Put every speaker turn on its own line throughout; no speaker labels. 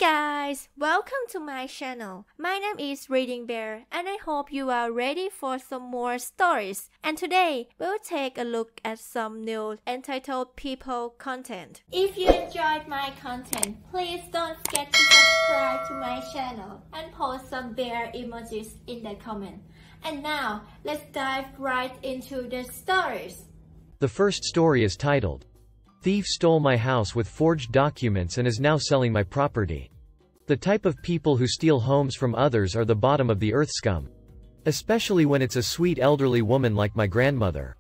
guys, welcome to my channel. My name is ReadingBear and I hope you are ready for some more stories. And today, we'll take a look at some new entitled people content. If you enjoyed my content, please don't forget to subscribe to my channel and post some bear emojis in the comment. And now, let's dive right into the stories.
The first story is titled, "Thief Stole My House with Forged Documents and is now selling my property." The type of people who steal homes from others are the bottom of the earth scum. Especially when it's a sweet elderly woman like my grandmother.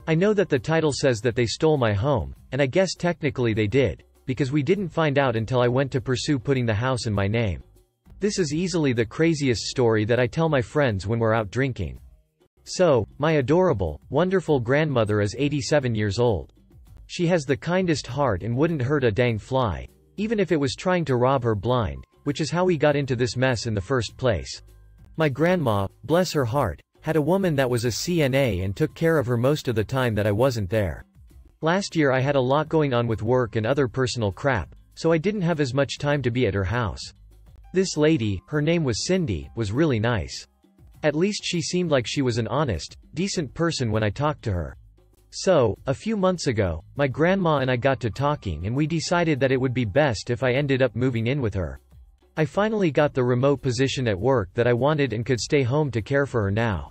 I know that the title says that they stole my home, and I guess technically they did, because we didn't find out until I went to pursue putting the house in my name. This is easily the craziest story that I tell my friends when we're out drinking. So, my adorable, wonderful grandmother is 87 years old. She has the kindest heart and wouldn't hurt a dang fly, even if it was trying to rob her blind, which is how we got into this mess in the first place. My grandma, bless her heart, had a woman that was a CNA and took care of her most of the time that I wasn't there. Last year I had a lot going on with work and other personal crap, so I didn't have as much time to be at her house. This lady, her name was Cindy, was really nice. At least she seemed like she was an honest, decent person when I talked to her. So, a few months ago, my grandma and I got to talking and we decided that it would be best if I ended up moving in with her. I finally got the remote position at work that I wanted and could stay home to care for her now.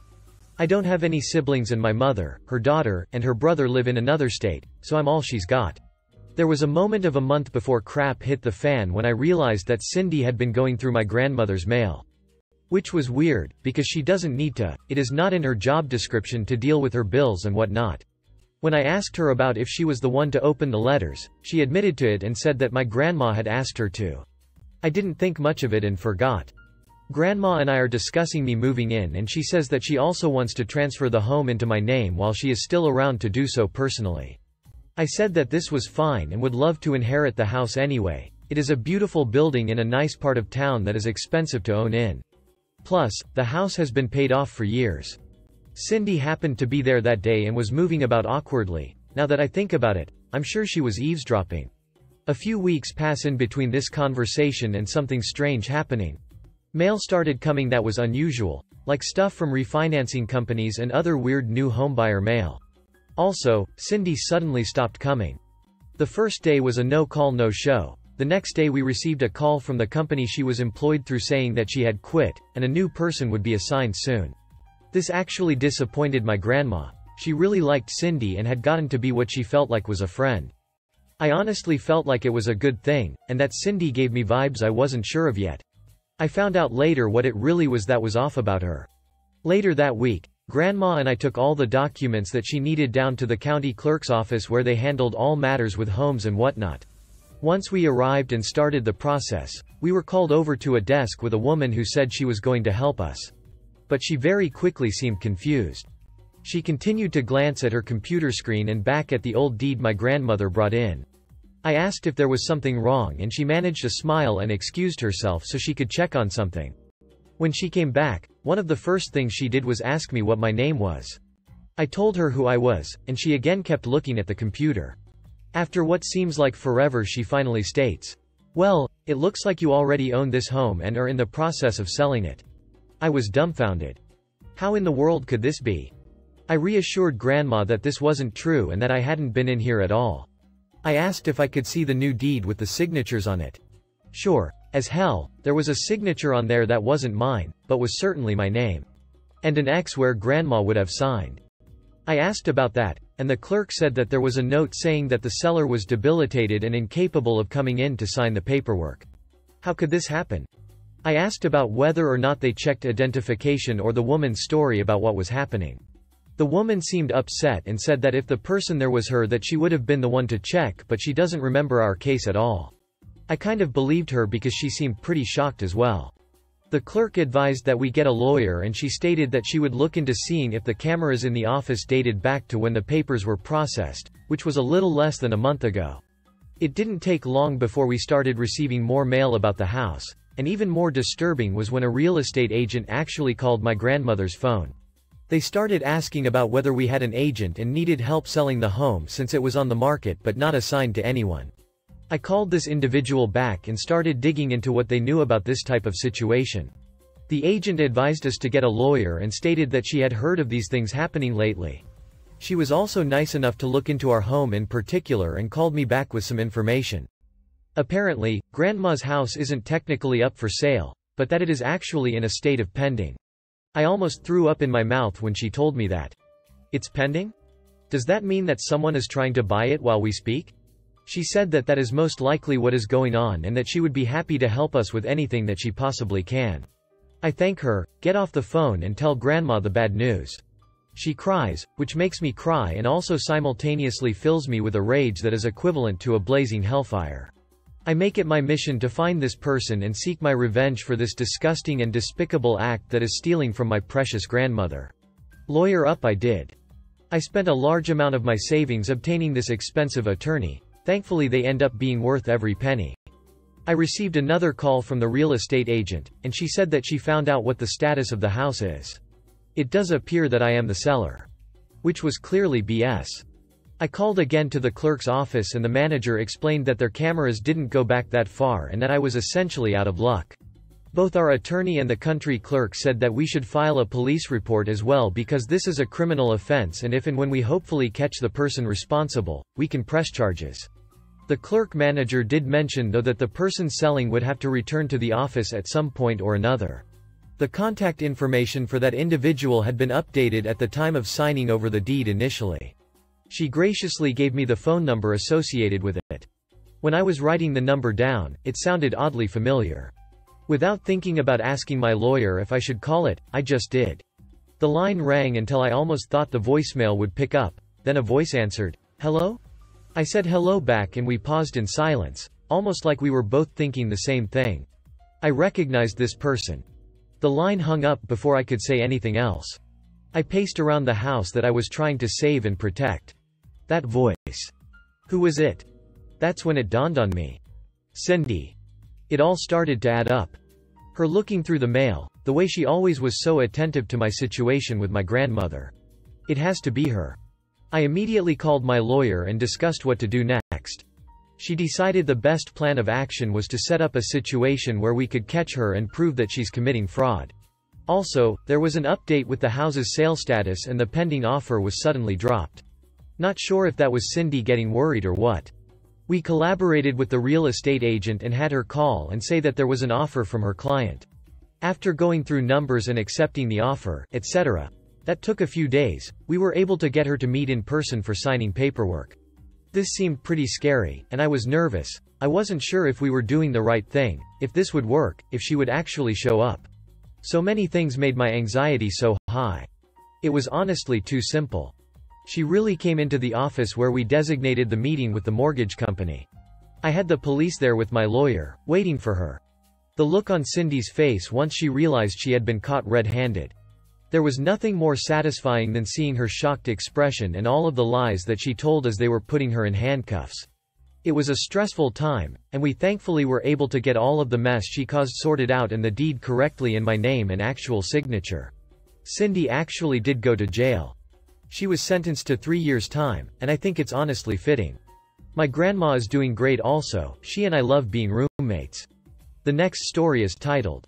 I don't have any siblings and my mother, her daughter, and her brother live in another state, so I'm all she's got. There was a moment of a month before crap hit the fan when I realized that Cindy had been going through my grandmother's mail. Which was weird, because she doesn't need to, it is not in her job description to deal with her bills and whatnot. When I asked her about if she was the one to open the letters, she admitted to it and said that my grandma had asked her to. I didn't think much of it and forgot. Grandma and I are discussing me moving in and she says that she also wants to transfer the home into my name while she is still around to do so personally. I said that this was fine and would love to inherit the house anyway. It is a beautiful building in a nice part of town that is expensive to own in. Plus, the house has been paid off for years. Cindy happened to be there that day and was moving about awkwardly. Now that I think about it, I'm sure she was eavesdropping. A few weeks pass in between this conversation and something strange happening. Mail started coming that was unusual, like stuff from refinancing companies and other weird new homebuyer mail. Also, Cindy suddenly stopped coming. The first day was a no-call no-show. The next day we received a call from the company she was employed through saying that she had quit, and a new person would be assigned soon. This actually disappointed my grandma. She really liked Cindy and had gotten to be what she felt like was a friend. I honestly felt like it was a good thing, and that Cindy gave me vibes I wasn't sure of yet. I found out later what it really was that was off about her. Later that week, Grandma and I took all the documents that she needed down to the county clerk's office where they handled all matters with homes and whatnot. Once we arrived and started the process, we were called over to a desk with a woman who said she was going to help us. But she very quickly seemed confused. She continued to glance at her computer screen and back at the old deed my grandmother brought in. I asked if there was something wrong and she managed a smile and excused herself so she could check on something. When she came back, one of the first things she did was ask me what my name was. I told her who I was, and she again kept looking at the computer. After what seems like forever she finally states, "Well, it looks like you already own this home and are in the process of selling it." I was dumbfounded. How in the world could this be? I reassured Grandma that this wasn't true and that I hadn't been in here at all. I asked if I could see the new deed with the signatures on it. Sure, as hell, there was a signature on there that wasn't mine, but was certainly my name. And an X where Grandma would have signed. I asked about that, and the clerk said that there was a note saying that the seller was debilitated and incapable of coming in to sign the paperwork. How could this happen? I asked about whether or not they checked identification or the woman's story about what was happening. The woman seemed upset and said that if the person there was her that she would have been the one to check, but she doesn't remember our case at all. I kind of believed her because she seemed pretty shocked as well. The clerk advised that we get a lawyer and she stated that she would look into seeing if the cameras in the office dated back to when the papers were processed, which was a little less than a month ago. It didn't take long before we started receiving more mail about the house. And even more disturbing was when a real estate agent actually called my grandmother's phone. They started asking about whether we had an agent and needed help selling the home since it was on the market but not assigned to anyone. I called this individual back and started digging into what they knew about this type of situation. The agent advised us to get a lawyer and stated that she had heard of these things happening lately. She was also nice enough to look into our home in particular and called me back with some information. Apparently, Grandma's house isn't technically up for sale, but that it is actually in a state of pending. I almost threw up in my mouth when she told me that. It's pending? Does that mean that someone is trying to buy it while we speak? She said that that is most likely what is going on and that she would be happy to help us with anything that she possibly can. I thank her, get off the phone and tell Grandma the bad news. She cries, which makes me cry and also simultaneously fills me with a rage that is equivalent to a blazing hellfire. I make it my mission to find this person and seek my revenge for this disgusting and despicable act that is stealing from my precious grandmother. Lawyer up I did. I spent a large amount of my savings obtaining this expensive attorney. Thankfully they end up being worth every penny. I received another call from the real estate agent, and she said that she found out what the status of the house is. It does appear that I am the seller. Which was clearly BS. I called again to the clerk's office and the manager explained that their cameras didn't go back that far and that I was essentially out of luck. Both our attorney and the country clerk said that we should file a police report as well because this is a criminal offense and if and when we hopefully catch the person responsible, we can press charges. The clerk manager did mention though that the person selling would have to return to the office at some point or another. The contact information for that individual had been updated at the time of signing over the deed initially. She graciously gave me the phone number associated with it. When I was writing the number down, it sounded oddly familiar. Without thinking about asking my lawyer if I should call it, I just did. The line rang until I almost thought the voicemail would pick up, then a voice answered, "Hello?" I said hello back and we paused in silence, almost like we were both thinking the same thing. I recognized this person. The line hung up before I could say anything else. I paced around the house that I was trying to save and protect. That voice. Who was it? That's when it dawned on me. Cindy. It all started to add up. Her looking through the mail, the way she always was so attentive to my situation with my grandmother. It has to be her. I immediately called my lawyer and discussed what to do next. She decided the best plan of action was to set up a situation where we could catch her and prove that she's committing fraud. Also, there was an update with the house's sale status and the pending offer was suddenly dropped. Not sure if that was Cindy getting worried or what. We collaborated with the real estate agent and had her call and say that there was an offer from her client. After going through numbers and accepting the offer, etc., that took a few days, we were able to get her to meet in person for signing paperwork. This seemed pretty scary, and I was nervous. I wasn't sure if we were doing the right thing, if this would work, if she would actually show up. So many things made my anxiety so high. It was honestly too simple. She really came into the office where we designated the meeting with the mortgage company. I had the police there with my lawyer, waiting for her. The look on Cindy's face once she realized she had been caught red-handed. There was nothing more satisfying than seeing her shocked expression and all of the lies that she told as they were putting her in handcuffs. It was a stressful time, and we thankfully were able to get all of the mess she caused sorted out and the deed correctly in my name and actual signature. Cindy actually did go to jail. She was sentenced to 3 years' time, and I think it's honestly fitting. My grandma is doing great also, she and I love being roommates. The next story is titled,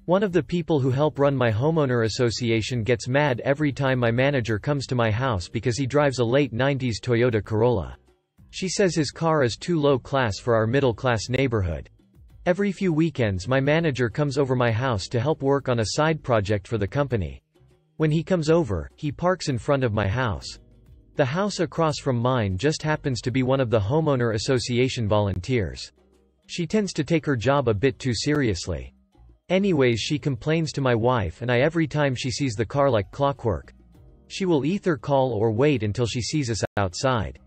"One of the people who help run my homeowner association gets mad every time my manager comes to my house because he drives a late 90s Toyota Corolla. She says his car is too low class for our middle-class neighborhood. Every few weekends my manager comes over my house to help work on a side project for the company. When he comes over, he parks in front of my house. The house across from mine just happens to be one of the homeowner association volunteers. She tends to take her job a bit too seriously. Anyways, she complains to my wife and I every time she sees the car like clockwork. She will either call or wait until she sees us outside.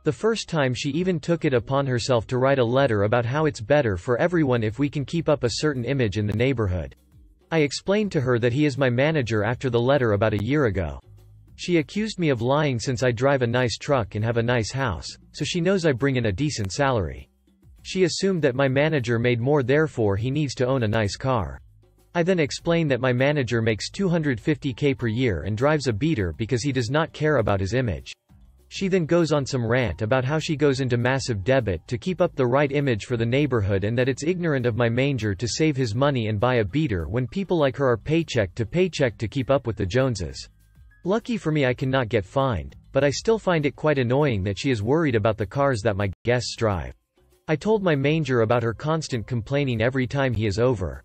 The first time she even took it upon herself to write a letter about how it's better for everyone if we can keep up a certain image in the neighborhood. I explained to her that he is my manager after the letter about a year ago. She accused me of lying since I drive a nice truck and have a nice house, so she knows I bring in a decent salary. She assumed that my manager made more, therefore he needs to own a nice car. I then explained that my manager makes $250K per year and drives a beater because he does not care about his image. She then goes on some rant about how she goes into massive debt to keep up the right image for the neighborhood and that it's ignorant of my manger to save his money and buy a beater when people like her are paycheck to keep up with the Joneses. Lucky for me I cannot get fined, but I still find it quite annoying that she is worried about the cars that my guests drive. I told my manger about her constant complaining every time he is over.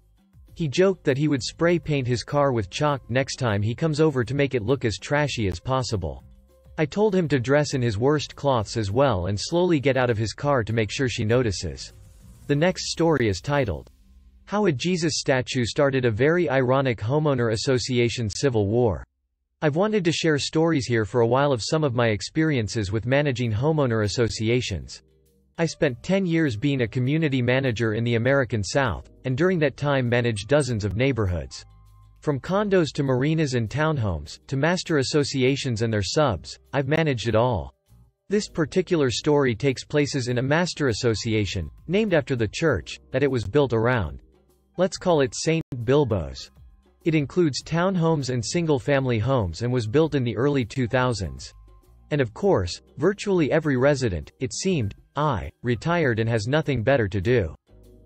He joked that he would spray paint his car with chalk next time he comes over to make it look as trashy as possible. I told him to dress in his worst clothes as well and slowly get out of his car to make sure she notices. The next story is titled, How a Jesus Statue Started a Very Ironic Homeowner Association Civil War. I've wanted to share stories here for a while of some of my experiences with managing homeowner associations. I spent 10 years being a community manager in the American South, and during that time managed dozens of neighborhoods. From condos to marinas and townhomes, to master associations and their subs, I've managed it all. This particular story takes place in a master association, named after the church that it was built around. Let's call it St. Bilbo's. It includes townhomes and single-family homes and was built in the early 2000s. And of course, virtually every resident, it seemed, retired and has nothing better to do.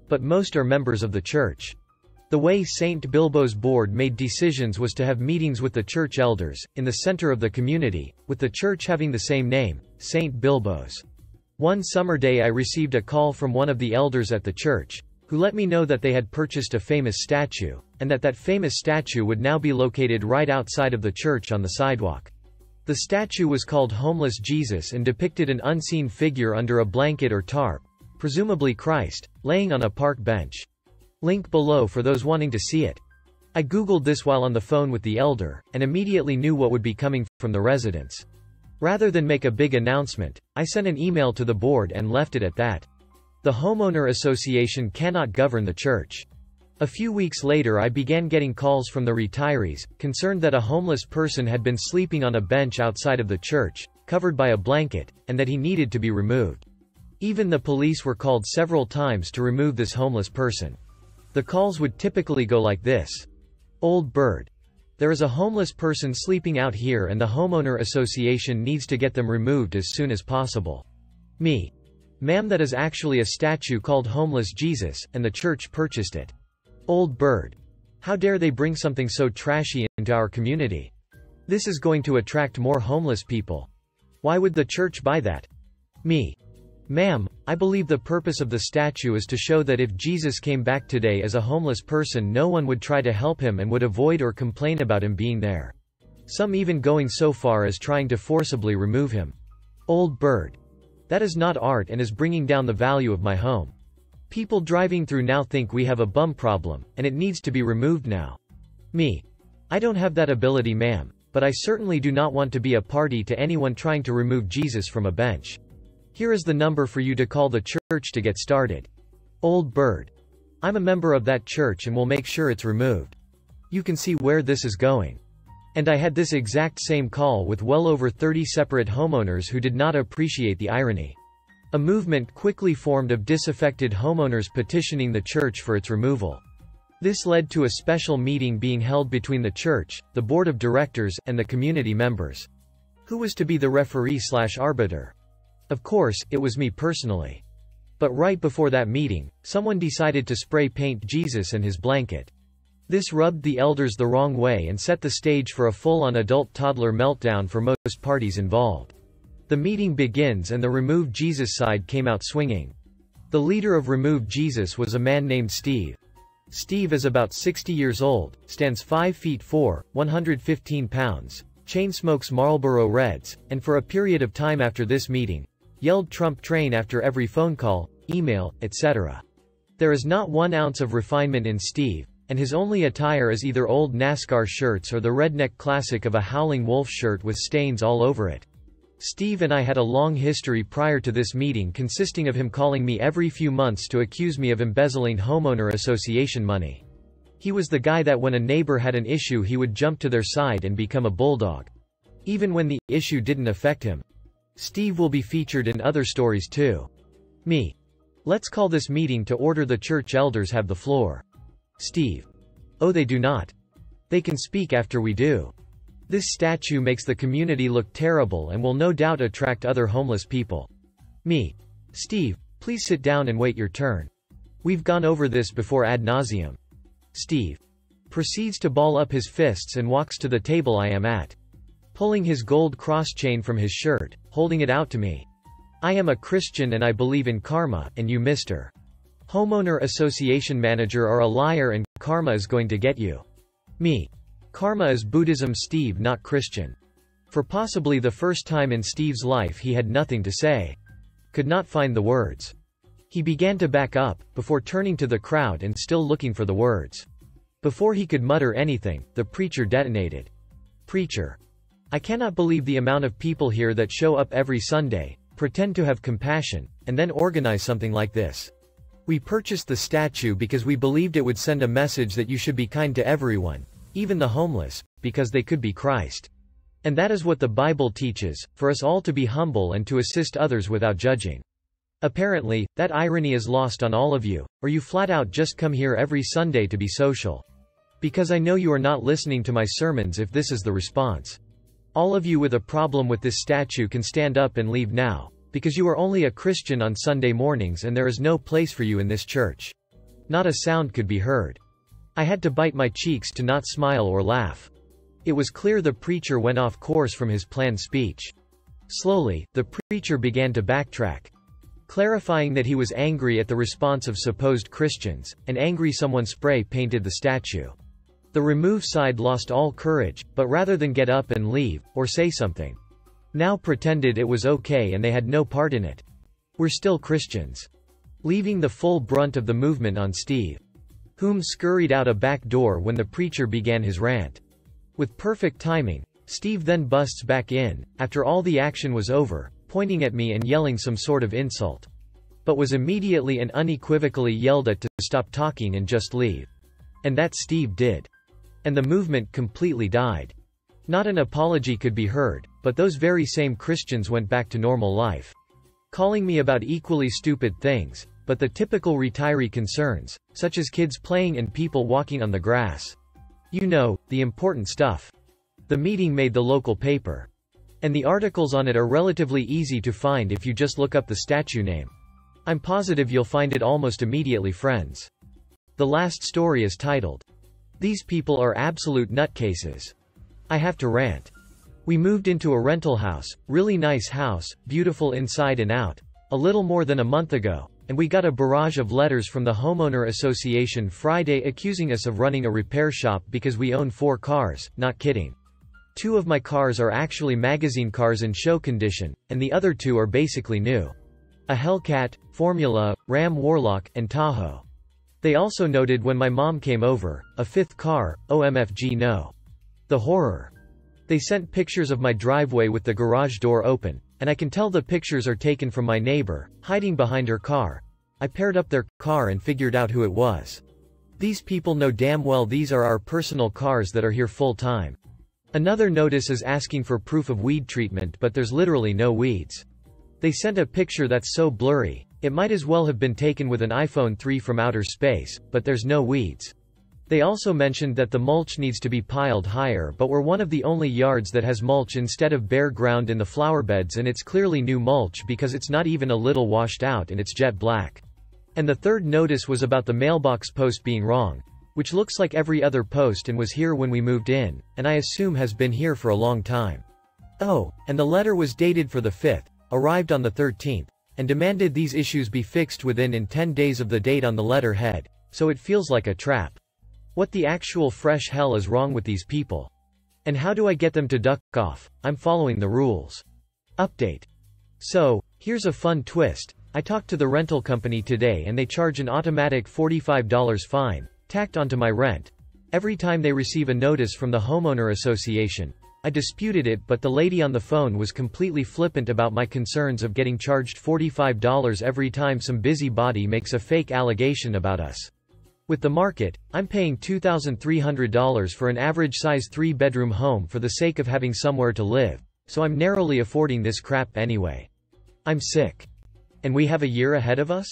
But most are members of the church. The way St. Bilbo's board made decisions was to have meetings with the church elders, in the center of the community, with the church having the same name, St. Bilbo's. One summer day I received a call from one of the elders at the church, who let me know that they had purchased a famous statue, and that famous statue would now be located right outside of the church on the sidewalk. The statue was called Homeless Jesus and depicted an unseen figure under a blanket or tarp, presumably Christ, laying on a park bench. Link below for those wanting to see it. I googled this while on the phone with the elder, and immediately knew what would be coming from the residents. Rather than make a big announcement, I sent an email to the board and left it at that. The homeowner association cannot govern the church. A few weeks later I began getting calls from the retirees, concerned that a homeless person had been sleeping on a bench outside of the church, covered by a blanket, and that he needed to be removed. Even the police were called several times to remove this homeless person. The calls would typically go like this. Old bird. There is a homeless person sleeping out here and the homeowner association needs to get them removed as soon as possible. Me. Ma'am, that is actually a statue called Homeless Jesus, and the church purchased it. Old bird. How dare they bring something so trashy into our community? This is going to attract more homeless people. Why would the church buy that? Me. Ma'am, I believe the purpose of the statue is to show that if Jesus came back today as a homeless person, no one would try to help him and would avoid or complain about him being there. Some even going so far as trying to forcibly remove him. Old bird. That is not art and is bringing down the value of my home. People driving through now think we have a bum problem, and it needs to be removed now. Me. I don't have that ability, ma'am, but I certainly do not want to be a party to anyone trying to remove Jesus from a bench. Here is the number for you to call the church to get started. Old bird. I'm a member of that church and will make sure it's removed. You can see where this is going. And I had this exact same call with well over 30 separate homeowners who did not appreciate the irony. A movement quickly formed of disaffected homeowners petitioning the church for its removal. This led to a special meeting being held between the church, the board of directors, and the community members. Who was to be the referee/arbiter? Of course, it was me personally. But right before that meeting, someone decided to spray paint Jesus and his blanket. This rubbed the elders the wrong way and set the stage for a full-on adult-toddler meltdown for most parties involved. The meeting begins and the Remove Jesus side came out swinging. The leader of Remove Jesus was a man named Steve. Steve is about 60 years old, stands 5 feet 4, 115 pounds, chain smokes Marlboro Reds, and for a period of time after this meeting, yelled Trump train after every phone call, email, etc. There is not 1 ounce of refinement in Steve, and his only attire is either old NASCAR shirts or the redneck classic of a Howling Wolf shirt with stains all over it. Steve and I had a long history prior to this meeting, consisting of him calling me every few months to accuse me of embezzling homeowner association money. He was the guy that when a neighbor had an issue he would jump to their side and become a bulldog. Even when the issue didn't affect him. Steve will be featured in other stories too. Me. Let's call this meeting to order. The church elders have the floor. Steve. Oh, they do not. They can speak after we do. This statue makes the community look terrible and will no doubt attract other homeless people. Me. Steve, please sit down and wait your turn. We've gone over this before ad nauseum. Steve proceeds to ball up his fists and walks to the table I am at, pulling his gold cross chain from his shirt, holding it out to me. I am a Christian and I believe in karma, and you, Mr. Homeowner Association Manager, are a liar and karma is going to get you. Me. Karma is Buddhism. Steve, not Christian. For possibly the first time in Steve's life he had nothing to say. Could not find the words. He began to back up, before turning to the crowd and still looking for the words. Before he could mutter anything, the preacher detonated. Preacher. I cannot believe the amount of people here that show up every Sunday, pretend to have compassion, and then organize something like this. We purchased the statue because we believed it would send a message that you should be kind to everyone, even the homeless, because they could be Christ. And that is what the Bible teaches, for us all to be humble and to assist others without judging. Apparently, that irony is lost on all of you, or you flat out just come here every Sunday to be social. Because I know you are not listening to my sermons if this is the response. All of you with a problem with this statue can stand up and leave now, because you are only a Christian on Sunday mornings and there is no place for you in this church. Not a sound could be heard. I had to bite my cheeks to not smile or laugh. It was clear the preacher went off course from his planned speech. Slowly, the preacher began to backtrack, clarifying that he was angry at the response of supposed Christians, and angry someone spray-painted the statue. The remove side lost all courage, but rather than get up and leave, or say something, now pretended it was okay and they had no part in it. We're still Christians. Leaving the full brunt of the movement on Steve, whom scurried out a back door when the preacher began his rant. With perfect timing, Steve then busts back in, after all the action was over, pointing at me and yelling some sort of insult. But was immediately and unequivocally yelled at to stop talking and just leave. And that Steve did. And the movement completely died. Not an apology could be heard, but those very same Christians went back to normal life. Calling me about equally stupid things, but the typical retiree concerns, such as kids playing and people walking on the grass. You know, the important stuff. The meeting made the local paper. And the articles on it are relatively easy to find if you just look up the statue name. I'm positive you'll find it almost immediately, friends. The last story is titled, "These people are absolute nutcases." I have to rant. We moved into a rental house, really nice house, beautiful inside and out, a little more than a month ago, and we got a barrage of letters from the Homeowner Association Friday accusing us of running a repair shop because we own 4 cars, not kidding. 2 of my cars are actually magazine cars in show condition, and the other 2 are basically new. A Hellcat, Formula, Ram Warlock, and Tahoe. They also noted when my mom came over, a 5th car, OMFG no. The horror. They sent pictures of my driveway with the garage door open, and I can tell the pictures are taken from my neighbor, hiding behind her car. I paired up their car and figured out who it was. These people know damn well these are our personal cars that are here full time. Another notice is asking for proof of weed treatment, but there's literally no weeds. They sent a picture that's so blurry, it might as well have been taken with an iPhone 3 from outer space, but there's no weeds. They also mentioned that the mulch needs to be piled higher, but we're one of the only yards that has mulch instead of bare ground in the flower beds, and it's clearly new mulch because it's not even a little washed out and it's jet black. And the third notice was about the mailbox post being wrong, which looks like every other post and was here when we moved in, and I assume has been here for a long time. Oh, and the letter was dated for the 5th, arrived on the 13th, and demanded these issues be fixed within 10 days of the date on the letterhead, so it feels like a trap. What the actual fresh hell is wrong with these people? And how do I get them to duck off? I'm following the rules. Update. So, here's a fun twist. I talked to the rental company today and they charge an automatic $45 fine, tacked onto my rent, every time they receive a notice from the Homeowner Association. I disputed it, but the lady on the phone was completely flippant about my concerns of getting charged $45 every time some busybody makes a fake allegation about us. With the market, I'm paying $2,300 for an average size 3-bedroom home for the sake of having somewhere to live, so I'm narrowly affording this crap anyway. I'm sick. And we have a year ahead of us?